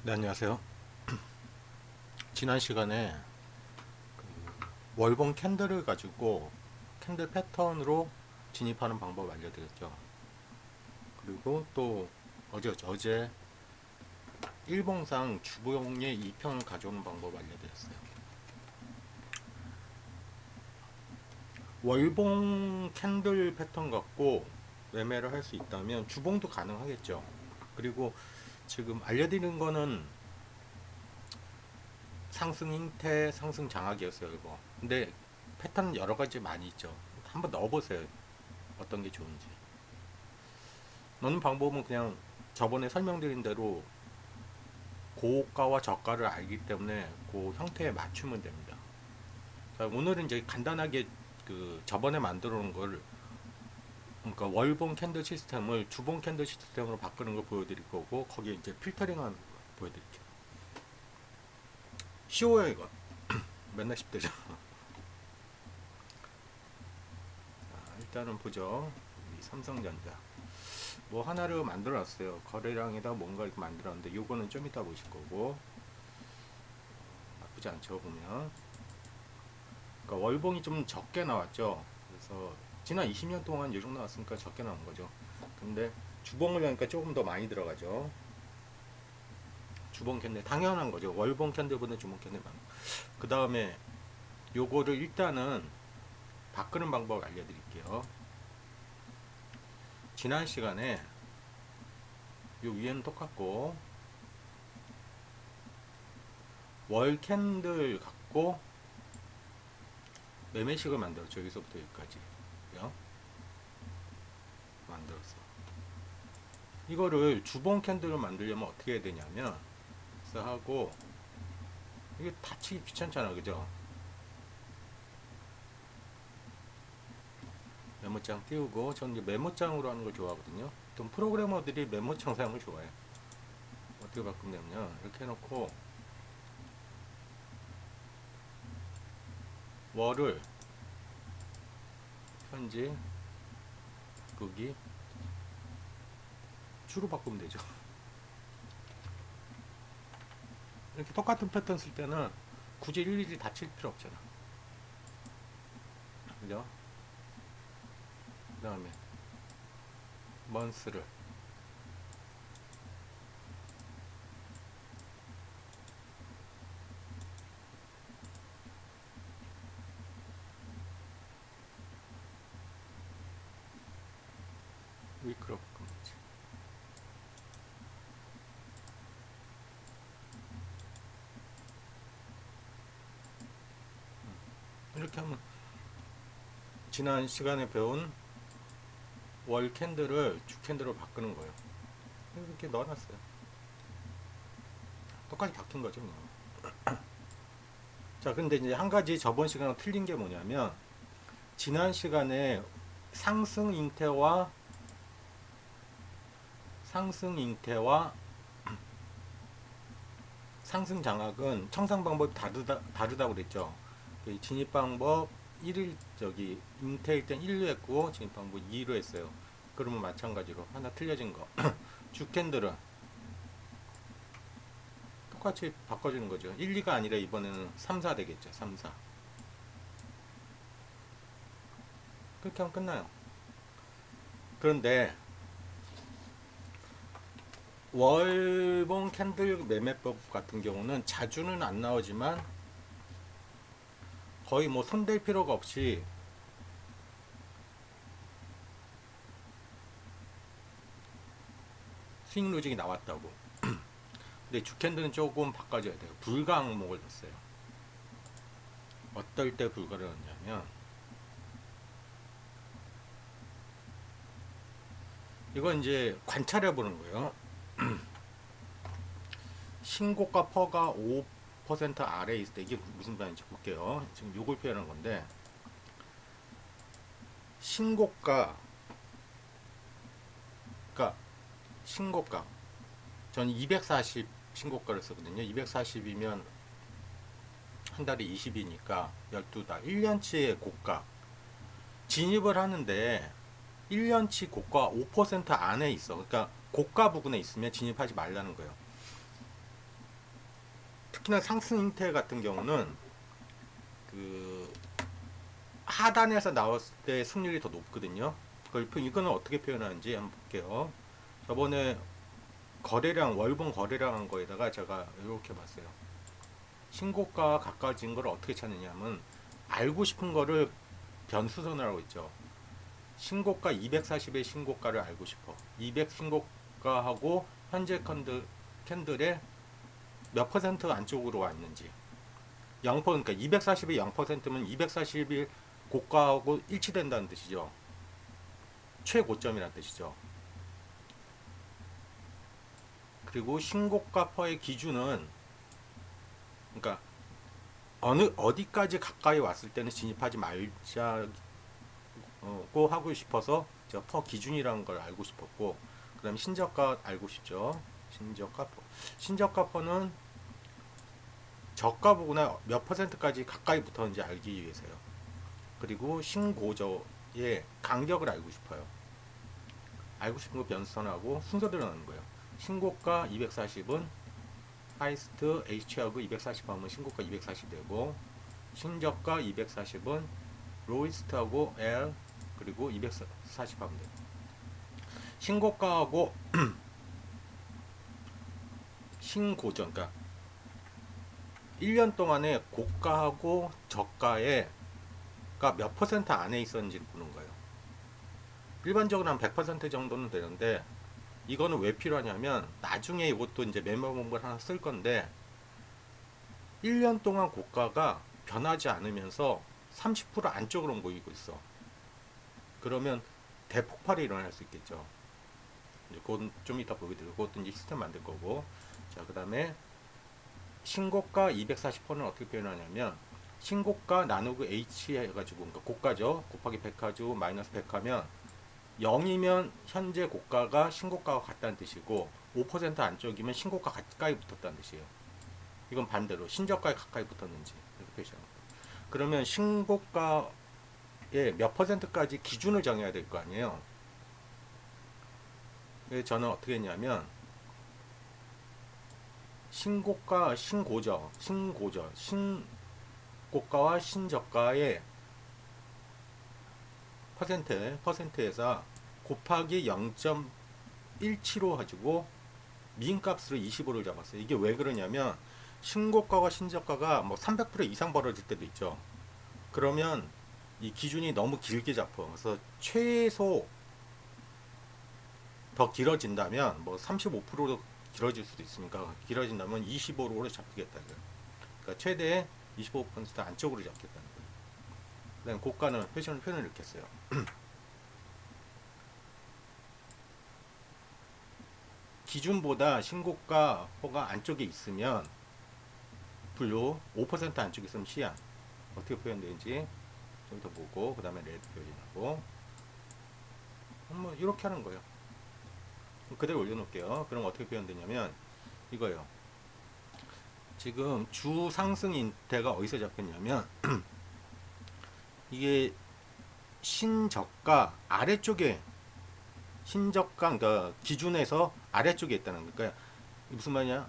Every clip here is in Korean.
네, 안녕하세요. 지난 시간에 월봉 캔들을 가지고 캔들 패턴으로 진입하는 방법 알려드렸죠. 그리고 또 어제 일봉상 주봉의 2평을 가져오는 방법 알려드렸어요. 월봉 캔들 패턴 갖고 매매를 할 수 있다면 주봉도 가능하겠죠. 그리고 지금 알려드린 거는 상승 형태, 상승 장악이었어요, 이거. 근데 패턴 여러 가지 많이 있죠. 한번 넣어보세요. 어떤 게 좋은지. 넣는 방법은 그냥 저번에 설명드린 대로 고가와 저가를 알기 때문에 그 형태에 맞추면 됩니다. 자, 오늘은 이제 간단하게 그 저번에 만들어 놓은 걸, 그러니까 월봉 캔들 시스템을 주봉 캔들 시스템으로 바꾸는 걸 보여드릴 거고, 거기에 이제 필터링 하는 거 보여드릴게요. 쉬워요, 이거. 맨날 10대죠. 일단은 보죠. 이 삼성전자. 뭐 하나를 만들어 놨어요. 거래량에다 뭔가 이렇게 만들었는데, 요거는 좀 이따 보실 거고, 나쁘지 않죠, 보면. 그러니까 월봉이 좀 적게 나왔죠. 그래서 지난 20년 동안 요 정도 나왔으니까 적게 나온 거죠. 근데 주봉을 하니까 조금 더 많이 들어가죠. 주봉 캔들 당연한 거죠. 월봉 캔들보다 주봉 캔들 많아. 그 다음에 요거를 일단은 바꾸는 방법 알려드릴게요. 지난 시간에 요 위에는 똑같고 월 캔들 갖고 매매식을 만들었죠. 여기서부터 여기까지 만들었어. 이거를 주봉 캔들을 만들려면 어떻게 해야 되냐면 하고 이게 다치기 귀찮잖아, 그죠? 메모장 띄우고 저는 이제 메모장으로 하는 걸 좋아하거든요. 보통 프로그래머들이 메모장 사용을 좋아해. 어떻게 바꾸냐면 이렇게 해놓고 월을 현재 거기 주로 바꾸면 되죠. 이렇게 똑같은 패턴 쓸 때는 굳이 일일이 다 칠 필요 없잖아. 그죠? 그 다음에 먼스를 위크로 바꾸면 되지. 이렇게 하면 지난 시간에 배운 월 캔들을 주 캔들로 바꾸는 거예요. 이렇게 넣어놨어요. 똑같이 바뀐 거죠, 뭐. 자, 근데 이제 한 가지 저번 시간과 틀린 게 뭐냐면 지난 시간에 상승 잉태와 상승 잉태와 상승 장악은 청산 방법이 다르다고 그랬죠. 진입 방법 1일 저기 잉태일 땐 1로 했고 진입 방법 2로 했어요. 그러면 마찬가지로 하나 틀려진 거. 주캔들은 똑같이 바꿔주는 거죠. 1, 2가 아니라 이번에는 3, 4 되겠죠. 3, 4. 그렇게 하면 끝나요. 그런데 월봉 캔들 매매법 같은 경우는 자주는 안 나오지만 거의 뭐 손댈 필요가 없이 스윙 로직이 나왔다고. 근데 주캔들은 조금 바꿔줘야 돼요. 불가 항목을 넣었어요. 어떨 때 불가를 넣냐면 이건 이제 관찰해 보는 거예요. 신고가 퍼가 5% 아래에 있을 때 이게 무슨 말인지 볼게요. 지금 요걸 표현한 건데 신고가 그러니까 신고가 전 240 신고가를 쓰거든요. 240이면 한 달에 20이니까 12달 1년치의 고가 진입을 하는데 1년치 고가 5% 안에 있어. 그러니까 고가 부근에 있으면 진입하지 말라는 거예요. 특히나 상승 형태 같은 경우는 그 하단에서 나왔을 때 승률이 더 높거든요. 이거는 어떻게 표현하는지 한번 볼게요. 저번에 거래량, 월봉 거래량 한 거에다가 제가 이렇게 봤어요. 신고가와 가까워진 걸 어떻게 찾느냐면, 알고 싶은 거를 변수선언하고 있죠. 신고가 240의 신고가를 알고 싶어. 200 신고가하고 현재 캔들의 몇 퍼센트 안쪽으로 왔는지. 0%, 그러니까 240이 0%면 240이 고가하고 일치된다는 뜻이죠. 최고점이라는 뜻이죠. 그리고 신고가 퍼의 기준은, 그러니까 어디까지 가까이 왔을 때는 진입하지 말자고 하고 싶어서 제가 퍼 기준이라는 걸 알고 싶었고, 그 다음에 신저가 알고 싶죠. 신저가 퍼는 저가보다 몇 퍼센트까지 가까이 붙었는지 알기 위해서요. 그리고 신고저의 간격을 알고 싶어요. 알고 싶은 거 변수선하고 순서대로 나는 거예요. 신고가 240은 하이스트 H하고 240 하면 신고가 240 되고, 신저가 240은 로이스트하고 L 그리고 240 하면 돼요. 신고가하고 신고점, 그러니까 1년 동안에 고가하고 저가에 몇 퍼센트 안에 있었는지 보는 거예요. 일반적으로 한 100% 정도는 되는데, 이거는 왜 필요하냐면 나중에 이것도 이제 메모본을 하나 쓸 건데, 1년 동안 고가가 변하지 않으면서 30% 안쪽으로 모이고 있어. 그러면 대폭발이 일어날 수 있겠죠. 이제 그건 좀 이따 보여드리고, 그것도 이제 시스템 만들 거고. 자, 그 다음에 신고가 240%는 어떻게 표현하냐면, 신고가 나누고 H 해가지고, 그러니까 고가죠. 곱하기 100 가지고 마이너스 100 하면 0이면 현재 고가가 신고가와 같다는 뜻이고, 5% 안쪽이면 신고가 가까이 붙었다는 뜻이에요. 이건 반대로 신저가에 가까이 붙었는지 이렇게 표시합니다. 그러면 신고가에 몇 퍼센트까지 기준을 정해야 될 거 아니에요. 그래서 저는 어떻게 했냐면, 신고가, 신고가와 신저가의 퍼센트에서 곱하기 0.175 가지고 미인값으로 25를 잡았어요. 이게 왜 그러냐면, 신고가와 신저가가 뭐 300% 이상 벌어질 때도 있죠. 그러면 이 기준이 너무 길게 잡혀. 그래서 최소 더 길어진다면 뭐 35%로 길어질 수도 있으니까, 길어진다면 25로 잡히겠다. 그러니까 최대 25% 안쪽으로 잡겠다는 거예요. 그다음에 고가는 표현을 이렇게 했어요. 기준보다 신고가 호가 안쪽에 있으면 분류, 5% 안쪽에 있으면 시안. 어떻게 표현되는지 좀 더 보고, 그 다음에 레드 표현하고, 뭐 이렇게 하는 거예요. 그대로 올려놓을게요. 그럼 어떻게 표현되냐면 이거예요. 지금 주 상승 인대가 어디서 잡혔냐면 이게 신저가 아래쪽에, 신저가 그러니까 기준에서 아래쪽에 있다는 거니까, 그러니까 무슨 말이냐,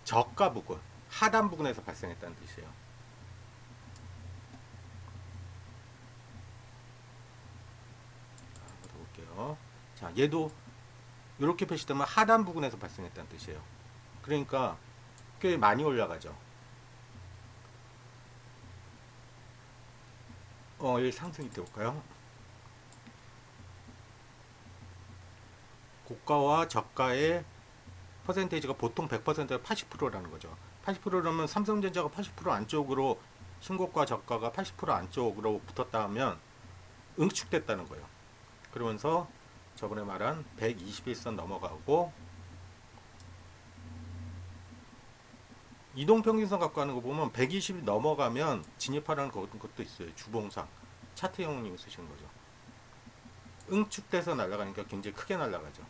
저가 부분, 하단 부분에서 발생했다는 뜻이에요. 자, 볼게요. 자, 얘도 이렇게 표시되면 하단 부분에서 발생했다는 뜻이에요. 그러니까 꽤 많이 올라가죠. 여기 상승이 되볼까요? 고가와 저가의 퍼센테이지가 보통 100%가 80%라는 거죠. 80%라면 삼성전자가 80% 안쪽으로, 신고가 저가가 80% 안쪽으로 붙었다 하면 응축됐다는 거예요. 그러면서 저번에 말한 121선 넘어가고, 이동평균선 갖고 하는 거 보면 120이 넘어가면 진입하라는 것도 있어요. 주봉상 차트 형님이 쓰시는 거죠. 응축돼서 날아가니까 굉장히 크게 날아가죠.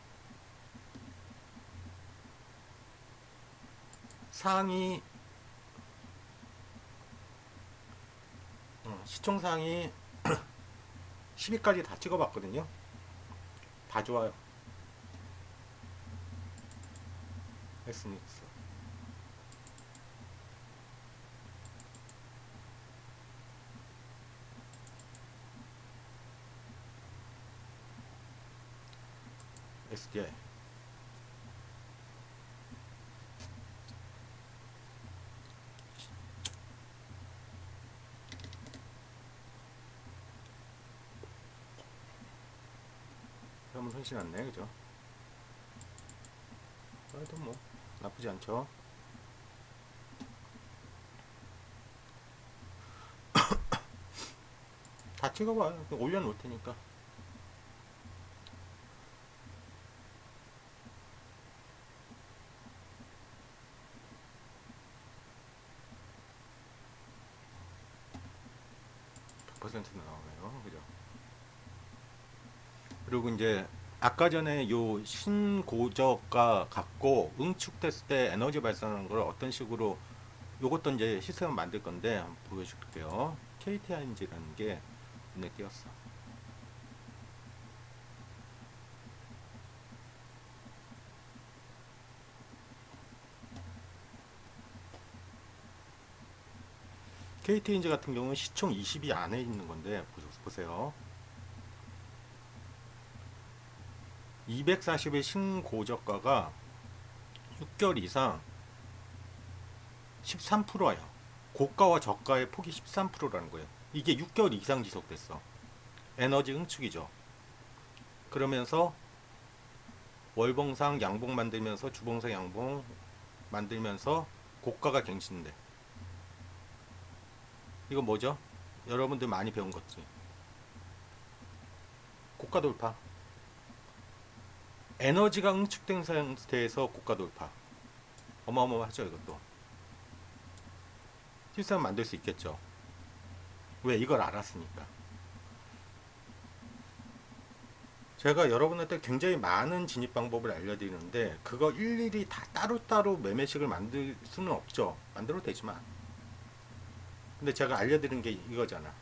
상위 시총상위 10위까지 다 찍어봤거든요. 다 좋아요. 했으니까. SDI. 그러면 훨씬 낫네, 그죠? 그래도 뭐 나쁘지 않죠. 다 찍어봐. 올려놓을 테니까. 퍼센트 나오네요, 그죠? 그리고 이제 아까 전에 요 신고저가 갖고 응축됐을 때 에너지 발산하는 걸 어떤 식으로 요것도 이제 시스템을 만들 건데 한번 보여줄게요. KTING라는 게 눈에 띄었어. KTNG 같은 경우는 시총 20이 안에 있는 건데 보세요. 240의 신고저가가 6개월 이상 13%예요. 고가와 저가의 폭이 13%라는 거예요. 이게 6개월 이상 지속됐어. 에너지 응축이죠. 그러면서 월봉상 양봉 만들면서 주봉상 양봉 만들면서 고가가 갱신돼. 이거 뭐죠? 여러분들 많이 배운 거지. 고가 돌파. 에너지가 응축된 상태에서 고가 돌파. 어마어마하죠, 이것도. 시스템 만들 수 있겠죠. 왜? 이걸 알았으니까. 제가 여러분한테 굉장히 많은 진입 방법을 알려드리는데 그거 일일이 다 따로따로 매매식을 만들 수는 없죠. 만들어도 되지만. 근데 제가 알려드린 게 이거잖아.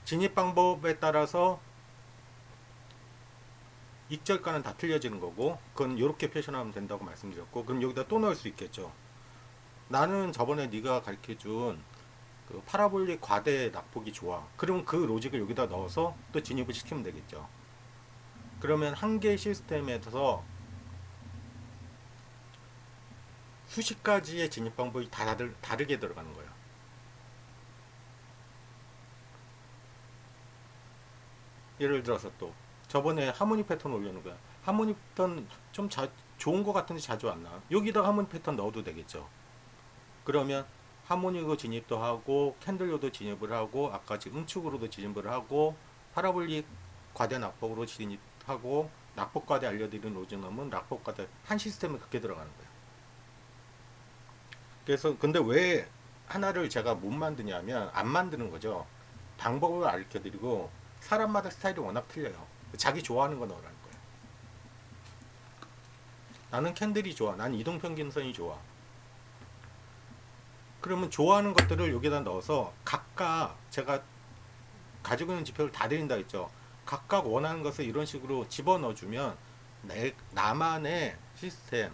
진입 방법에 따라서 익절가는 다 틀려지는 거고 그건 이렇게 표현하면 된다고 말씀드렸고 그럼 여기다 또 넣을 수 있겠죠. 나는 저번에 네가 가르쳐준 그 파라볼릭 과대 낙폭이 좋아. 그러면 그 로직을 여기다 넣어서 또 진입을 시키면 되겠죠. 그러면 한 개의 시스템에서 수십 가지의 진입 방법이 다 다르게 들어가는 거예요. 예를 들어서 또 저번에 하모니 패턴 올려놓은 거야. 하모니 패턴 좀 좋은 거 같은데 자주 안 나와. 여기다가 하모니 패턴 넣어도 되겠죠. 그러면 하모닉으로 진입도 하고 캔들로도 진입을 하고 아까 지금 응축으로도 진입을 하고 파라볼릭 과대 낙폭으로 진입하고 낙폭 과대 알려드린 로즈넘은 낙폭 과대 한 시스템에 그렇게 들어가는 거예요. 그래서 근데 왜 하나를 제가 못 만드냐면 안 만드는 거죠. 방법을 알려드리고 사람마다 스타일이 워낙 틀려요. 자기 좋아하는 거 넣으라는 거예요. 나는 캔들이 좋아. 난 이동평균선이 좋아. 그러면 좋아하는 것들을 여기다 넣어서 각각 제가 가지고 있는 지표를 다 드린다 했죠. 각각 원하는 것을 이런 식으로 집어넣어주면 나만의 시스템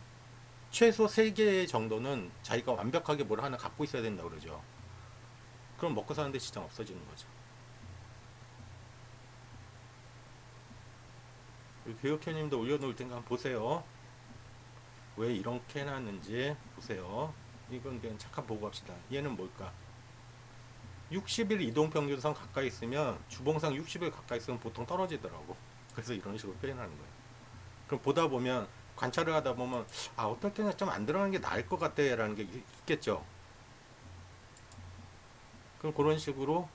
최소 3개 정도는 자기가 완벽하게 뭘 하나 갖고 있어야 된다 그러죠. 그럼 먹고 사는데 지장 없어지는 거죠. 교육회님도 올려놓을 테니까 한번 보세요. 왜 이렇게 해놨는지 보세요. 이건 그냥 잠깐 보고 갑시다. 얘는 뭘까? 60일 이동평균선 가까이 있으면 주봉상 60일 가까이 있으면 보통 떨어지더라고. 그래서 이런 식으로 표현하는 거예요. 그럼 보다 보면 관찰을 하다 보면 아 어떨 때는 좀 안 들어가는 게 나을 것 같아 라는 게 있겠죠. 그럼 그런 식으로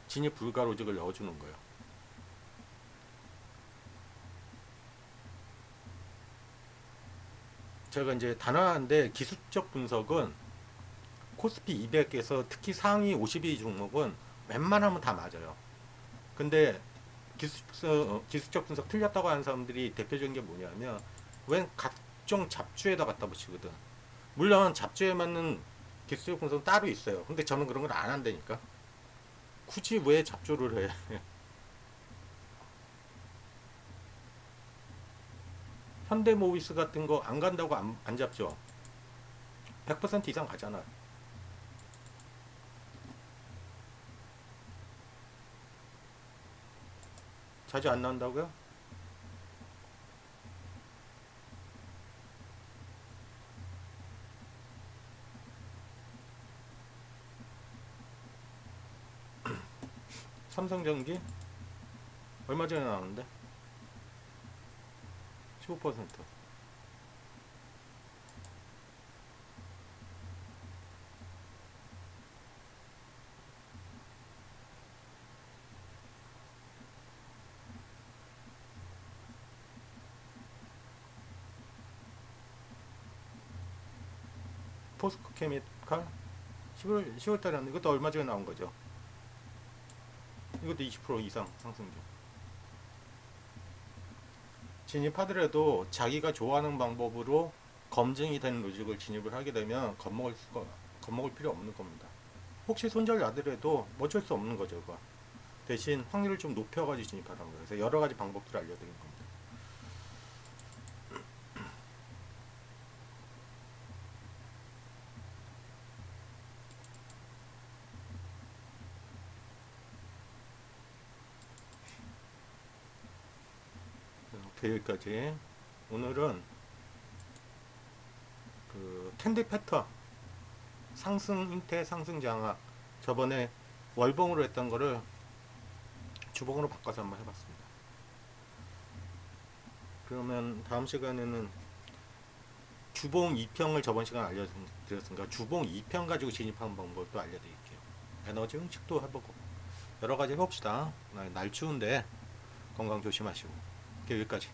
진입 불가 로직을 넣어주는 거예요. 제가 이제 단언하는데 기술적 분석은 코스피 200에서 특히 상위 52 종목은 웬만하면 다 맞아요. 근데 기술적 분석 틀렸다고 하는 사람들이 대표적인 게 뭐냐면 웬 각종 잡주에다 갖다 붙이거든. 물론 잡주에 맞는 기술적 분석은 따로 있어요. 근데 저는 그런 걸 안 한다니까. 굳이 왜 잡주를 해? 현대모비스 같은 거 안 간다고 안 잡죠. 100% 이상 가잖아. 자주 안 나온다고요? 삼성전기 얼마 전에 나왔는데 15%. 포스코 케미칼 10월 달에 나왔는데 이것도 얼마 전에 나온 거죠. 이것도 20% 이상 상승률. 진입하더라도 자기가 좋아하는 방법으로 검증이 된 로직을 진입을 하게 되면 겁먹을 필요 없는 겁니다. 혹시 손절 나더라도 어쩔 수 없는 거죠. 그거. 대신 확률을 좀 높여가지고 진입하는 거예요. 그래서 여러 가지 방법들을 알려드린 겁니다. 오케이, 여기까지. 오늘은 그 캔디 패턴 상승 형태 상승 장악 저번에 월봉으로 했던 거를 주봉으로 바꿔서 한번 해봤습니다. 그러면 다음 시간에는 주봉 2평을 저번 시간 알려드렸으니까 주봉 2평 가지고 진입하는 방법도 알려드릴게요. 에너지 응축도 해보고 여러 가지 해봅시다. 날 추운데 건강 조심하시고. 여기까지.